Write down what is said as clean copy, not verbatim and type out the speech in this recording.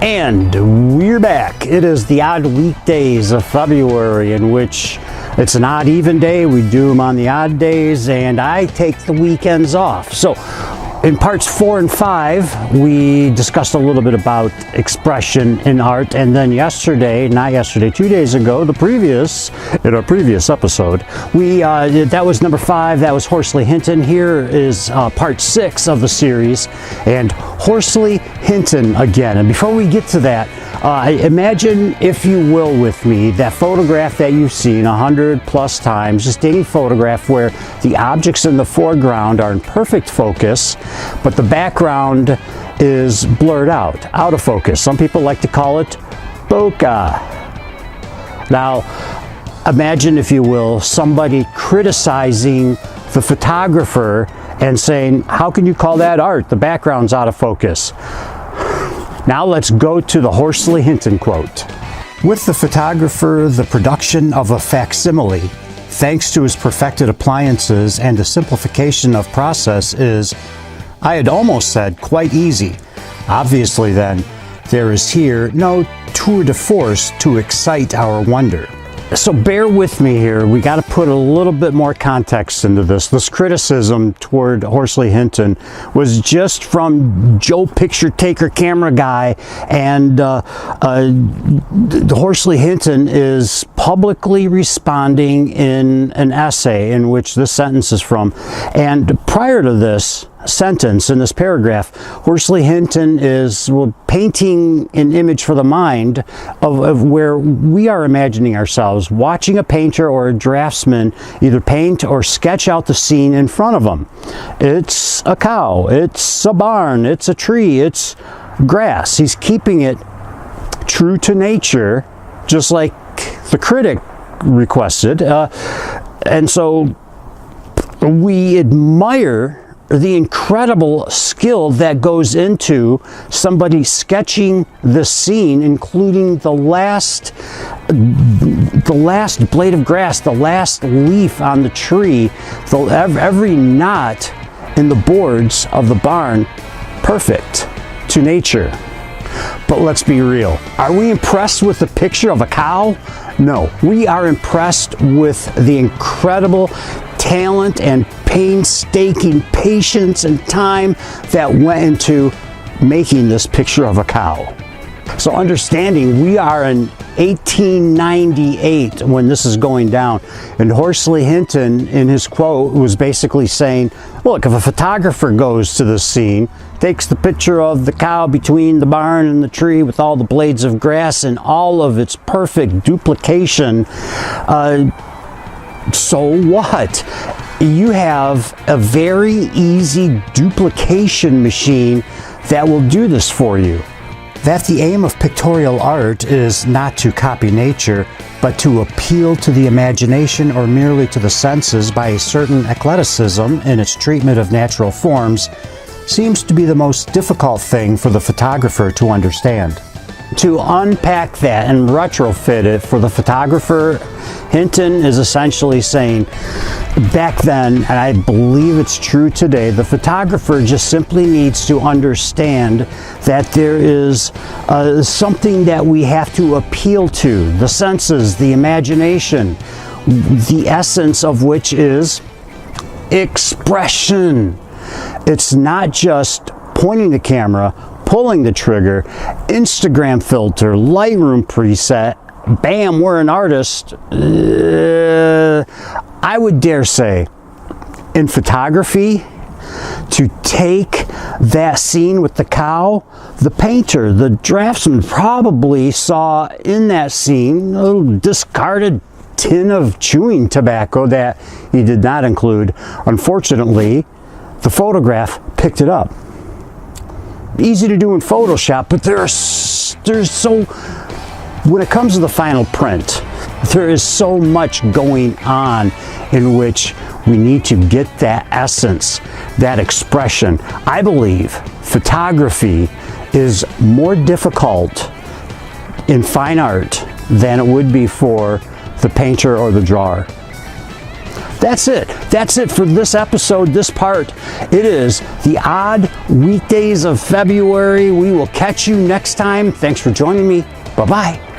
And we're back. It is the odd weekdays of February, in which it's an odd even day. We do them on the odd days, and I take the weekends off. So in parts 4 and 5, we discussed a little bit about expression in art, and then yesterday, not yesterday, 2 days ago, in our previous episode, that was number 5. That was Horsley Hinton. Here is part 6 of the series, and Horsley Hinton again. And before we get to that, imagine, if you will, with me, that photograph that you've seen 100+ times, just any photograph where the objects in the foreground are in perfect focus, but the background is blurred out of focus. Some people like to call it bokeh. Now, imagine, if you will, somebody criticizing the photographer and saying, how can you call that art? The background's out of focus. Now let's go to the Horsley Hinton quote. With the photographer, the production of a facsimile, thanks to his perfected appliances and the simplification of process, is, I had almost said, quite easy. Obviously then, there is here no tour de force to excite our wonder. So bear with me here. We got to put a little bit more context into this. This criticism toward Horsley Hinton was just from Joe Picture Taker camera guy, and Horsley Hinton is publicly responding in an essay in which this sentence is from. And prior to this sentence, in this paragraph, Horsley Hinton is painting an image for the mind of where we are imagining ourselves watching a painter or a draftsman either paint or sketch out the scene in front of them. It's a cow, it's a barn, it's a tree, it's grass. He's keeping it true to nature, just like the critic requested. And so we admire the incredible skill that goes into somebody sketching the scene, including the last blade of grass, the last leaf on the tree, every knot in the boards of the barn, perfect to nature. But let's be real. Are we impressed with the picture of a cow? No. We are impressed with the incredible talent and painstaking patience and time that went into making this picture of a cow. So understanding we are in 1898 when this is going down, and Horsley Hinton in his quote was basically saying, look, if a photographer goes to the scene, takes the picture of the cow between the barn and the tree with all the blades of grass and all of its perfect duplication, so what? You have a very easy duplication machine that will do this for you. That the aim of pictorial art is not to copy nature, but to appeal to the imagination or merely to the senses by a certain eclecticism in its treatment of natural forms, seems to be the most difficult thing for the photographer to understand. To unpack that and retrofit it for the photographer, Hinton is essentially saying, back then, and I believe it's true today, the photographer just simply needs to understand that there is something that we have to appeal to, the senses, the imagination, the essence of which is expression. It's not just pointing the camera, pulling the trigger, Instagram filter, Lightroom preset, bam, we're an artist. I would dare say, in photography, to take that scene with the cow, the painter, the draftsman probably saw in that scene a little discarded tin of chewing tobacco that he did not include. Unfortunately, the photograph picked it up. Easy to do in Photoshop, but when it comes to the final print, there is so much going on in which we need to get that essence, that expression. I believe photography is more difficult in fine art than it would be for the painter or the drawer. That's it. That's it for this episode, this part. It is the odd weekdays of February. We will catch you next time. Thanks for joining me. Bye-bye.